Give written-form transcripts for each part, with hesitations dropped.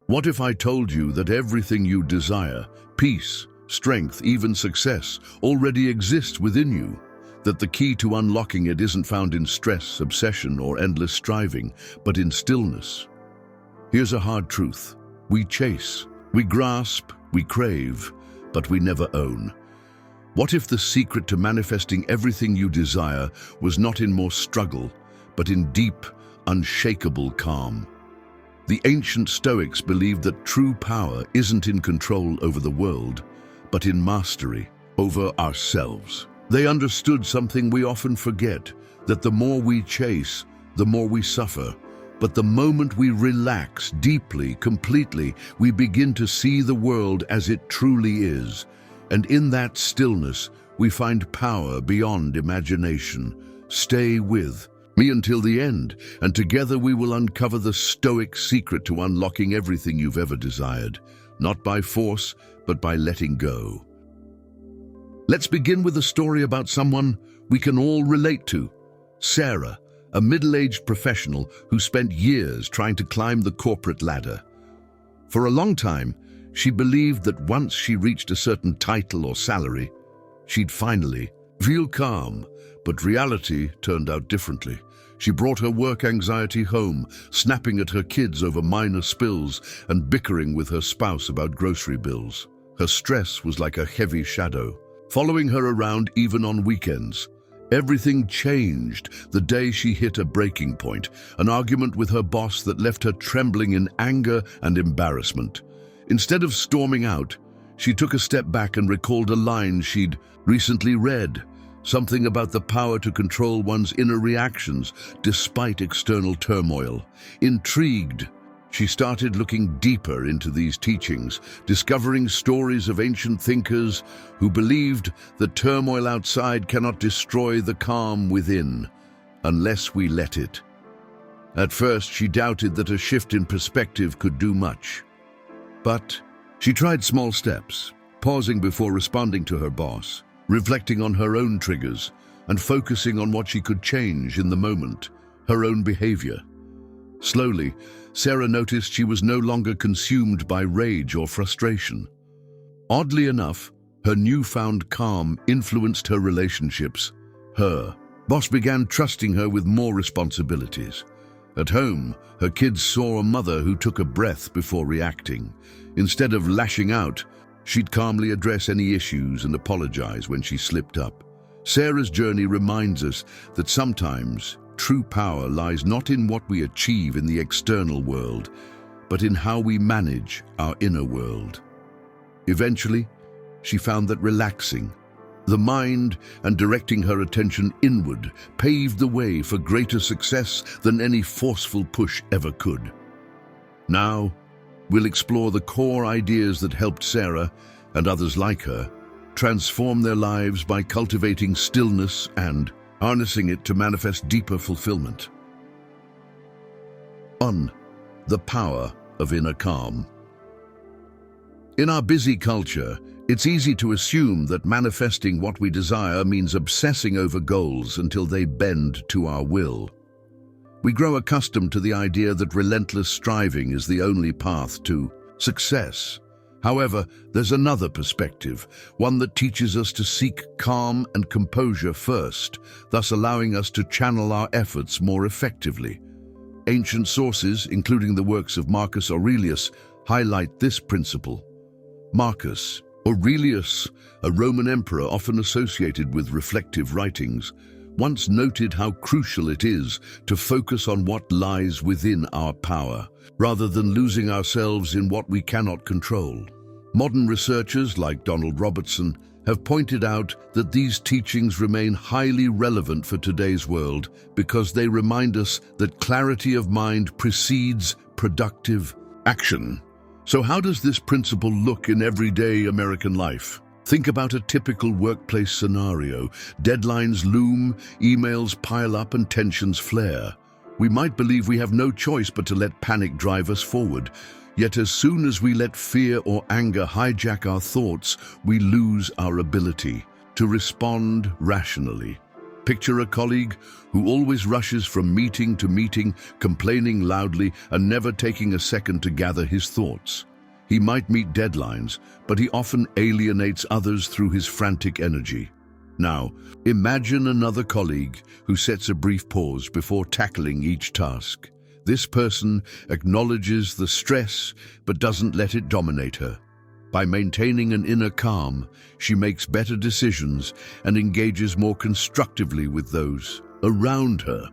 What if I told you that everything you desire, peace, strength, even success, already exists within you? That the key to unlocking it isn't found in stress, obsession, or endless striving, but in stillness. Here's a hard truth. We chase, we grasp, we crave, but we never own. What if the secret to manifesting everything you desire was not in more struggle, but in deep, unshakable calm? The ancient Stoics believed that true power isn't in control over the world, but in mastery over ourselves. They understood something we often forget, that the more we chase, the more we suffer. But the moment we relax deeply, completely, we begin to see the world as it truly is. And in that stillness, we find power beyond imagination. Stay with me until the end, and together we will uncover the Stoic secret to unlocking everything you've ever desired, not by force, but by letting go. Let's begin with a story about someone we can all relate to. Sarah, a middle-aged professional who spent years trying to climb the corporate ladder. For a long time, she believed that once she reached a certain title or salary, she'd finally feel calm, but reality turned out differently. She brought her work anxiety home, snapping at her kids over minor spills and bickering with her spouse about grocery bills. Her stress was like a heavy shadow, following her around even on weekends. Everything changed the day she hit a breaking point, an argument with her boss that left her trembling in anger and embarrassment. Instead of storming out, she took a step back and recalled a line she'd recently read, something about the power to control one's inner reactions despite external turmoil. Intrigued, she started looking deeper into these teachings, discovering stories of ancient thinkers who believed that turmoil outside cannot destroy the calm within, unless we let it. At first, she doubted that a shift in perspective could do much. But she tried small steps, pausing before responding to her boss, reflecting on her own triggers, and focusing on what she could change in the moment, her own behavior. Slowly, Sarah noticed she was no longer consumed by rage or frustration. Oddly enough, her newfound calm influenced her relationships. Her boss began trusting her with more responsibilities. At home, her kids saw a mother who took a breath before reacting. Instead of lashing out, she'd calmly address any issues and apologize when she slipped up. Sarah's journey reminds us that sometimes true power lies not in what we achieve in the external world, but in how we manage our inner world. Eventually, she found that relaxing the mind and directing her attention inward paved the way for greater success than any forceful push ever could. Now, we'll explore the core ideas that helped Sarah, and others like her, transform their lives by cultivating stillness and harnessing it to manifest deeper fulfillment. 1. The power of inner calm. In our busy culture, it's easy to assume that manifesting what we desire means obsessing over goals until they bend to our will. We grow accustomed to the idea that relentless striving is the only path to success. However, there's another perspective, one that teaches us to seek calm and composure first, thus allowing us to channel our efforts more effectively. Ancient sources, including the works of Marcus Aurelius, highlight this principle. Marcus Aurelius, a Roman emperor often associated with reflective writings, once noted how crucial it is to focus on what lies within our power, rather than losing ourselves in what we cannot control. Modern researchers like Donald Robertson have pointed out that these teachings remain highly relevant for today's world because they remind us that clarity of mind precedes productive action. So how does this principle look in everyday American life? Think about a typical workplace scenario. Deadlines loom, emails pile up, and tensions flare. We might believe we have no choice but to let panic drive us forward. Yet as soon as we let fear or anger hijack our thoughts, we lose our ability to respond rationally. Picture a colleague who always rushes from meeting to meeting, complaining loudly and never taking a second to gather his thoughts. He might meet deadlines, but he often alienates others through his frantic energy. Now, imagine another colleague who sets a brief pause before tackling each task. This person acknowledges the stress but doesn't let it dominate her. By maintaining an inner calm, she makes better decisions and engages more constructively with those around her.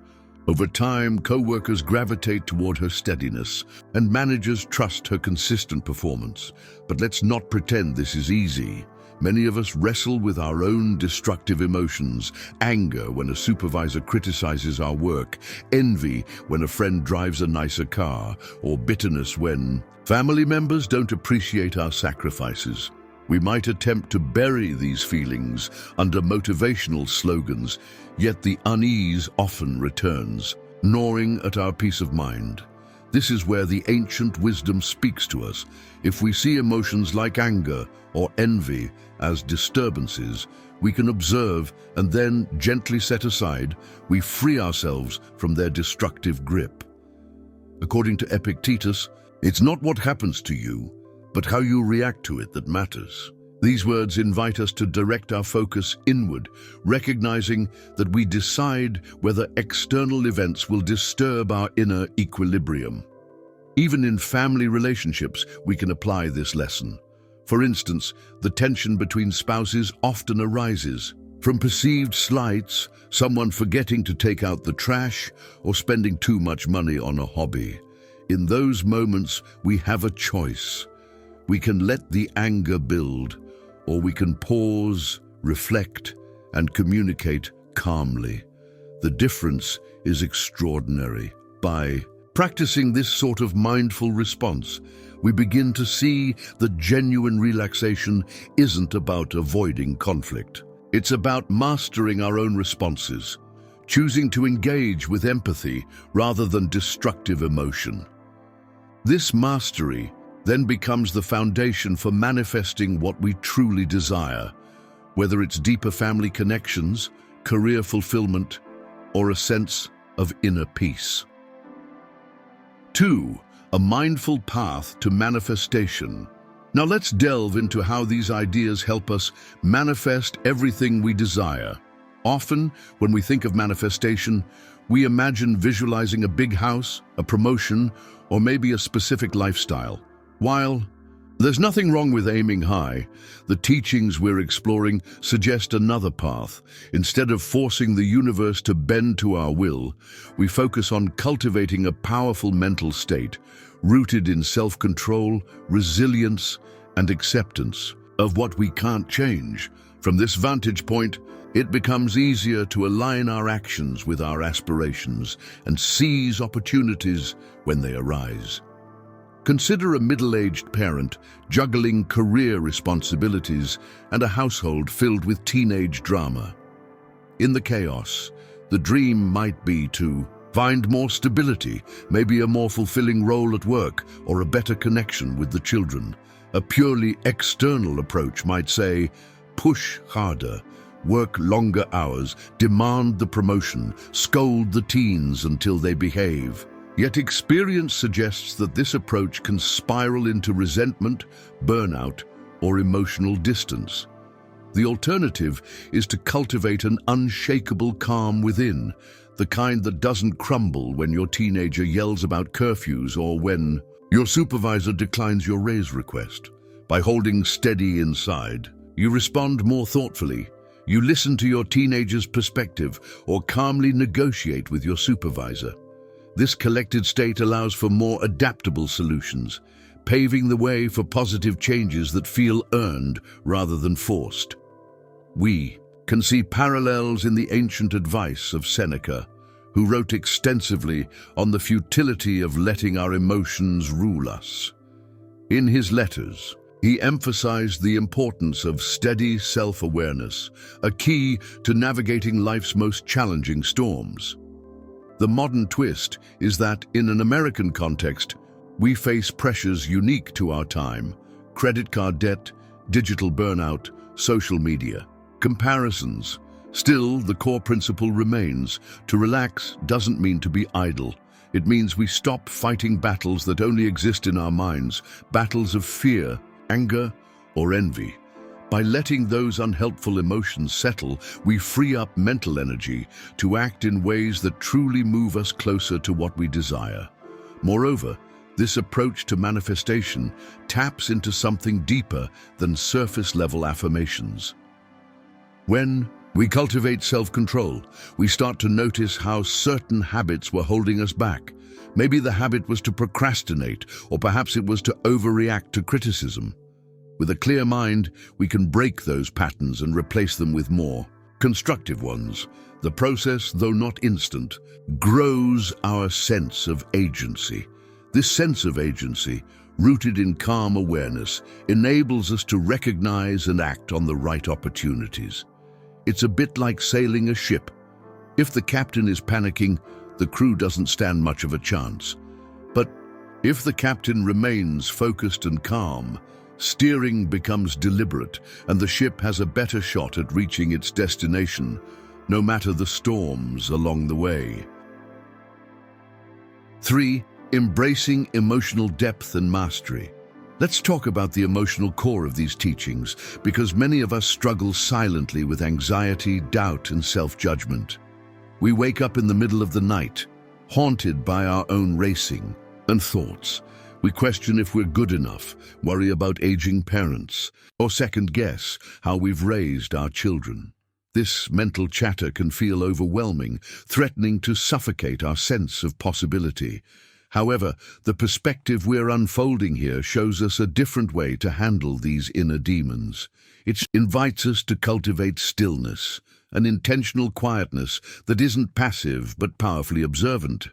Over time, co-workers gravitate toward her steadiness, and managers trust her consistent performance. But let's not pretend this is easy. Many of us wrestle with our own destructive emotions: anger when a supervisor criticizes our work, envy when a friend drives a nicer car, or bitterness when family members don't appreciate our sacrifices. We might attempt to bury these feelings under motivational slogans, yet the unease often returns, gnawing at our peace of mind. This is where the ancient wisdom speaks to us. If we see emotions like anger or envy as disturbances, we can observe and then gently set aside. We free ourselves from their destructive grip. According to Epictetus, it's not what happens to you, but how you react to it that matters. These words invite us to direct our focus inward, recognizing that we decide whether external events will disturb our inner equilibrium. Even in family relationships, we can apply this lesson. For instance, the tension between spouses often arises from perceived slights, someone forgetting to take out the trash, or spending too much money on a hobby. In those moments, we have a choice. We can let the anger build, or we can pause, reflect, and communicate calmly. The difference is extraordinary. By practicing this sort of mindful response, we begin to see that genuine relaxation isn't about avoiding conflict. It's about mastering our own responses, choosing to engage with empathy rather than destructive emotion. This mastery then becomes the foundation for manifesting what we truly desire, whether it's deeper family connections, career fulfillment, or a sense of inner peace. 2. A mindful path to manifestation. Now let's delve into how these ideas help us manifest everything we desire. Often, when we think of manifestation, we imagine visualizing a big house, a promotion, or maybe a specific lifestyle. While there's nothing wrong with aiming high, the teachings we're exploring suggest another path. Instead of forcing the universe to bend to our will, we focus on cultivating a powerful mental state, rooted in self-control, resilience, and acceptance of what we can't change. From this vantage point, it becomes easier to align our actions with our aspirations and seize opportunities when they arise. Consider a middle-aged parent juggling career responsibilities and a household filled with teenage drama. In the chaos, the dream might be to find more stability, maybe a more fulfilling role at work, or a better connection with the children. A purely external approach might say, push harder, work longer hours, demand the promotion, scold the teens until they behave. Yet experience suggests that this approach can spiral into resentment, burnout, or emotional distance. The alternative is to cultivate an unshakable calm within, the kind that doesn't crumble when your teenager yells about curfews or when your supervisor declines your raise request. By holding steady inside, you respond more thoughtfully. You listen to your teenager's perspective or calmly negotiate with your supervisor. This collected state allows for more adaptable solutions, paving the way for positive changes that feel earned rather than forced. We can see parallels in the ancient advice of Seneca, who wrote extensively on the futility of letting our emotions rule us. In his letters, he emphasized the importance of steady self-awareness, a key to navigating life's most challenging storms. The modern twist is that, in an American context, we face pressures unique to our time: credit card debt, digital burnout, social media, comparisons, Still, the core principle remains. To relax doesn't mean to be idle. It means we stop fighting battles that only exist in our minds, battles of fear, anger, or envy. By letting those unhelpful emotions settle, we free up mental energy to act in ways that truly move us closer to what we desire. Moreover, this approach to manifestation taps into something deeper than surface-level affirmations. When we cultivate self-control, we start to notice how certain habits were holding us back. Maybe the habit was to procrastinate, or perhaps it was to overreact to criticism. With a clear mind, we can break those patterns and replace them with more constructive ones. The process, though not instant, grows our sense of agency. This sense of agency, rooted in calm awareness, enables us to recognize and act on the right opportunities. It's a bit like sailing a ship. If the captain is panicking, the crew doesn't stand much of a chance. But if the captain remains focused and calm, steering becomes deliberate and the ship has a better shot at reaching its destination, no matter the storms along the way. 3. Embracing emotional depth and mastery. Let's talk about the emotional core of these teachings, because many of us struggle silently with anxiety, doubt, and self-judgment. We wake up in the middle of the night, haunted by our own racing and thoughts. We question if we're good enough, worry about aging parents, or second-guess how we've raised our children. This mental chatter can feel overwhelming, threatening to suffocate our sense of possibility. However, the perspective we're unfolding here shows us a different way to handle these inner demons. It invites us to cultivate stillness, an intentional quietness that isn't passive but powerfully observant.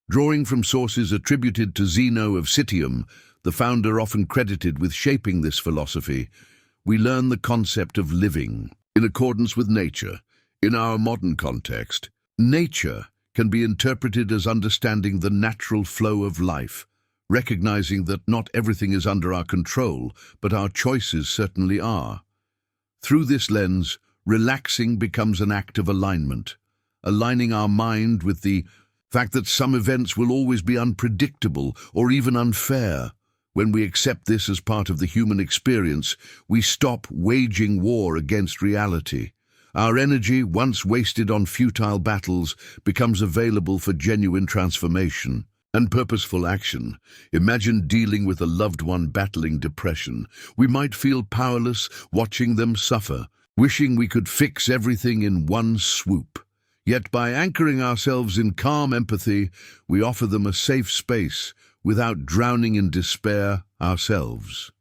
Drawing from sources attributed to Zeno of Citium, the founder often credited with shaping this philosophy, we learn the concept of living in accordance with nature. In our modern context, nature can be interpreted as understanding the natural flow of life, recognizing that not everything is under our control, but our choices certainly are. Through this lens, relaxing becomes an act of alignment, aligning our mind with the fact that some events will always be unpredictable or even unfair. When we accept this as part of the human experience, we stop waging war against reality. Our energy, once wasted on futile battles, becomes available for genuine transformation and purposeful action. Imagine dealing with a loved one battling depression. We might feel powerless watching them suffer, wishing we could fix everything in one swoop. Yet by anchoring ourselves in calm empathy, we offer them a safe space without drowning in despair ourselves.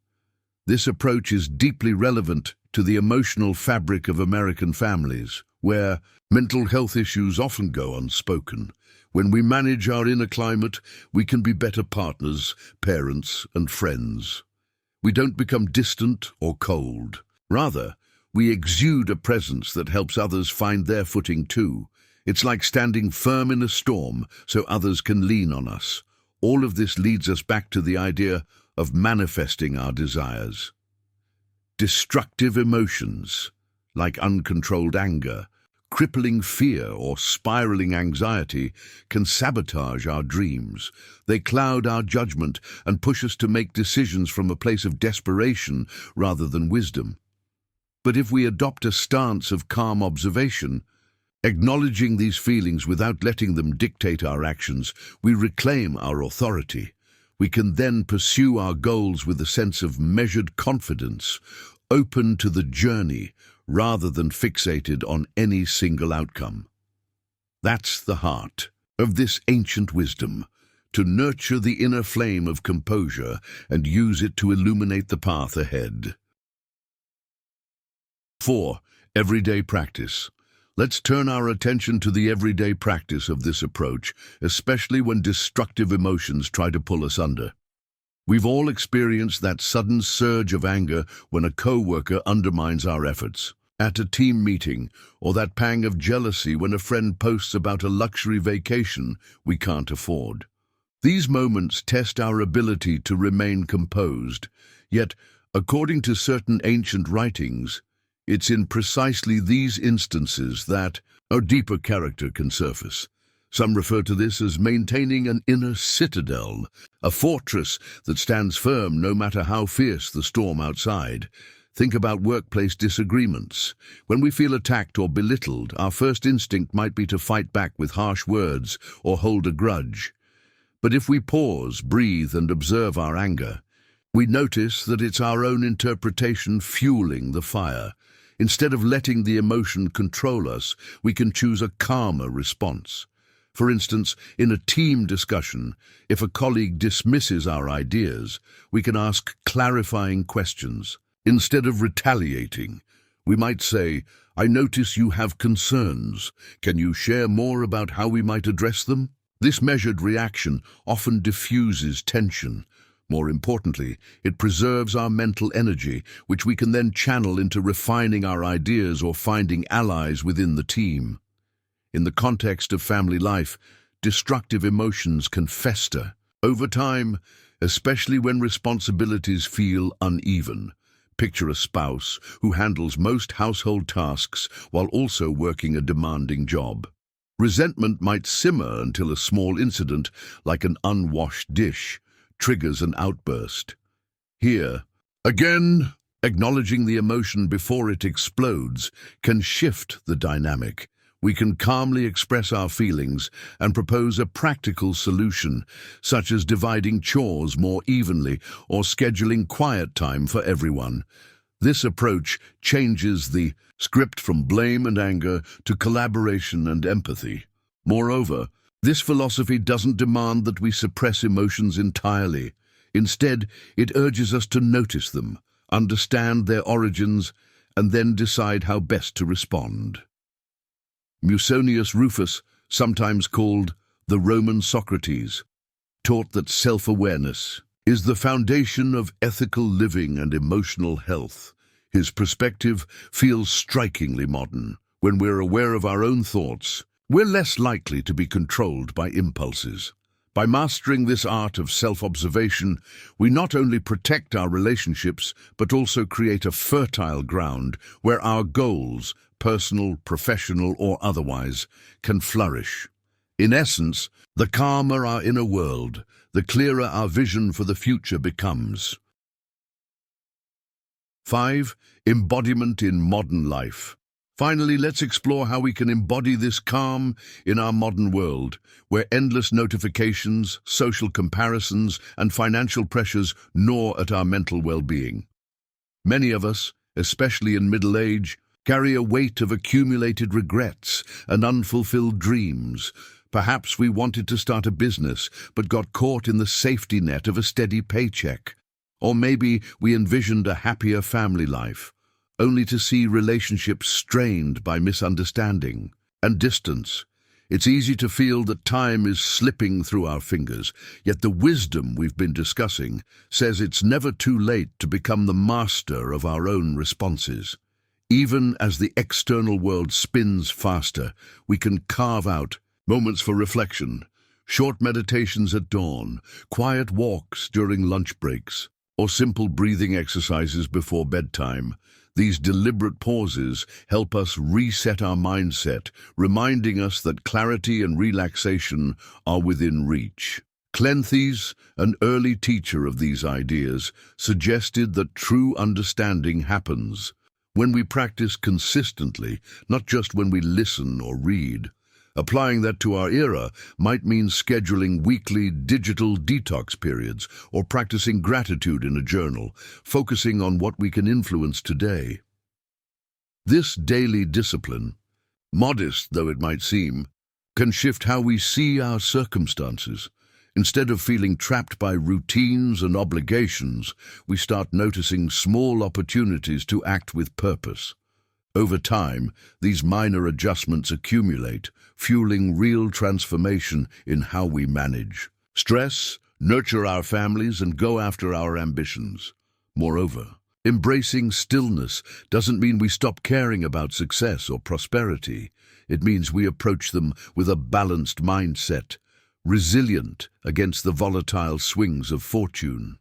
This approach is deeply relevant to the emotional fabric of American families, where mental health issues often go unspoken. When we manage our inner climate, we can be better partners, parents, and friends. We don't become distant or cold. Rather, we exude a presence that helps others find their footing too. It's like standing firm in a storm so others can lean on us. All of this leads us back to the idea of manifesting our desires. Destructive emotions, like uncontrolled anger, crippling fear, or spiraling anxiety, can sabotage our dreams. They cloud our judgment and push us to make decisions from a place of desperation rather than wisdom. But if we adopt a stance of calm observation, acknowledging these feelings without letting them dictate our actions, we reclaim our authority. We can then pursue our goals with a sense of measured confidence, open to the journey rather than fixated on any single outcome. That's the heart of this ancient wisdom, to nurture the inner flame of composure and use it to illuminate the path ahead. 4. Everyday practice. Let's turn our attention to the everyday practice of this approach, especially when destructive emotions try to pull us under. We've all experienced that sudden surge of anger when a coworker undermines our efforts, at a team meeting, or that pang of jealousy when a friend posts about a luxury vacation we can't afford. These moments test our ability to remain composed, yet, according to certain ancient writings, It's in precisely these instances that a deeper character can surface. Some refer to this as maintaining an inner citadel, a fortress that stands firm no matter how fierce the storm outside. Think about workplace disagreements. When we feel attacked or belittled, our first instinct might be to fight back with harsh words or hold a grudge. But if we pause, breathe, and observe our anger, we notice that it's our own interpretation fueling the fire. Instead of letting the emotion control us, we can choose a calmer response. For instance, in a team discussion, if a colleague dismisses our ideas, we can ask clarifying questions. Instead of retaliating, we might say, "I notice you have concerns. Can you share more about how we might address them?" This measured reaction often diffuses tension. More importantly, it preserves our mental energy, which we can then channel into refining our ideas or finding allies within the team. In the context of family life, destructive emotions can fester. Over time, especially when responsibilities feel uneven. Picture a spouse who handles most household tasks while also working a demanding job. Resentment might simmer until a small incident, like an unwashed dish, triggers an outburst. Here, again, acknowledging the emotion before it explodes can shift the dynamic. We can calmly express our feelings and propose a practical solution, such as dividing chores more evenly or scheduling quiet time for everyone. This approach changes the script from blame and anger to collaboration and empathy. Moreover, this philosophy doesn't demand that we suppress emotions entirely. Instead, it urges us to notice them, understand their origins, and then decide how best to respond. Musonius Rufus, sometimes called the Roman Socrates, taught that self-awareness is the foundation of ethical living and emotional health. His perspective feels strikingly modern. When we're aware of our own thoughts, we're less likely to be controlled by impulses. By mastering this art of self-observation, we not only protect our relationships, but also create a fertile ground where our goals, personal, professional, or otherwise, can flourish. In essence, the calmer our inner world, the clearer our vision for the future becomes. 5. Embodiment in modern life. Finally, let's explore how we can embody this calm in our modern world, where endless notifications, social comparisons, and financial pressures gnaw at our mental well-being. Many of us, especially in middle age, carry a weight of accumulated regrets and unfulfilled dreams. Perhaps we wanted to start a business, but got caught in the safety net of a steady paycheck. Or maybe we envisioned a happier family life, only to see relationships strained by misunderstanding and distance. It's easy to feel that time is slipping through our fingers, yet the wisdom we've been discussing says it's never too late to become the master of our own responses. Even as the external world spins faster, we can carve out moments for reflection, short meditations at dawn, quiet walks during lunch breaks, or simple breathing exercises before bedtime. These deliberate pauses help us reset our mindset, reminding us that clarity and relaxation are within reach. Cleanthes, an early teacher of these ideas, suggested that true understanding happens when we practice consistently, not just when we listen or read. Applying that to our era might mean scheduling weekly digital detox periods or practicing gratitude in a journal, focusing on what we can influence today. This daily discipline, modest though it might seem, can shift how we see our circumstances. Instead of feeling trapped by routines and obligations, we start noticing small opportunities to act with purpose. Over time, these minor adjustments accumulate, fueling real transformation in how we manage stress, nurture our families, and go after our ambitions. Moreover, embracing stillness doesn't mean we stop caring about success or prosperity. It means we approach them with a balanced mindset, resilient against the volatile swings of fortune.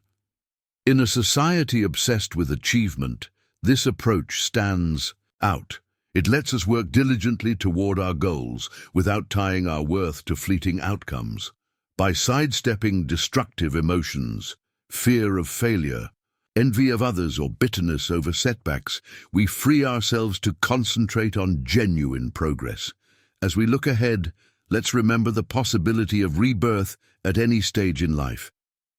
In a society obsessed with achievement, This approach stands out. It lets us work diligently toward our goals without tying our worth to fleeting outcomes. By sidestepping destructive emotions, fear of failure, envy of others, or bitterness over setbacks, we free ourselves to concentrate on genuine progress. As we look ahead, let's remember the possibility of rebirth at any stage in life.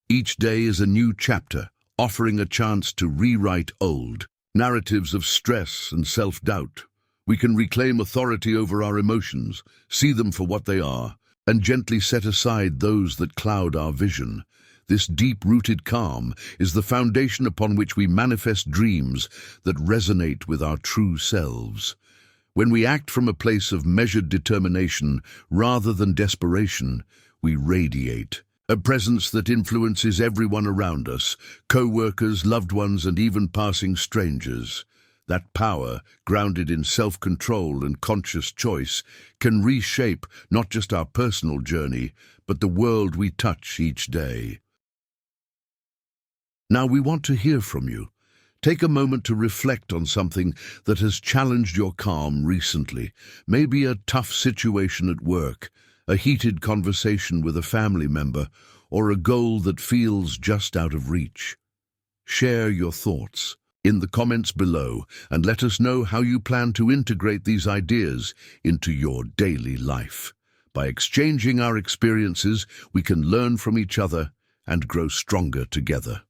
Each day is a new chapter, offering a chance to rewrite old narratives of stress and self-doubt. We can reclaim authority over our emotions, see them for what they are, and gently set aside those that cloud our vision. This deep-rooted calm is the foundation upon which we manifest dreams that resonate with our true selves. When we act from a place of measured determination rather than desperation, we radiate a presence that influences everyone around us, co-workers, loved ones, and even passing strangers. That power, grounded in self-control and conscious choice, can reshape not just our personal journey, but the world we touch each day. Now we want to hear from you. Take a moment to reflect on something that has challenged your calm recently. Maybe a tough situation at work, a heated conversation with a family member, or a goal that feels just out of reach. Share your thoughts in the comments below and let us know how you plan to integrate these ideas into your daily life. By exchanging our experiences, we can learn from each other and grow stronger together.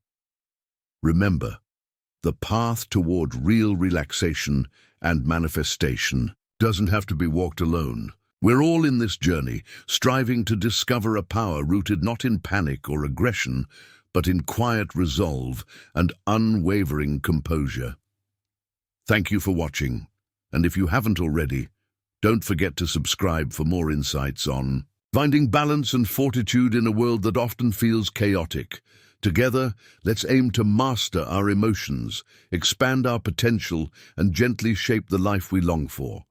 Remember, the path toward real relaxation and manifestation doesn't have to be walked alone. We're all in this journey, striving to discover a power rooted not in panic or aggression, but in quiet resolve and unwavering composure. Thank you for watching, and if you haven't already, don't forget to subscribe for more insights on finding balance and fortitude in a world that often feels chaotic. Together, let's aim to master our emotions, expand our potential, and gently shape the life we long for.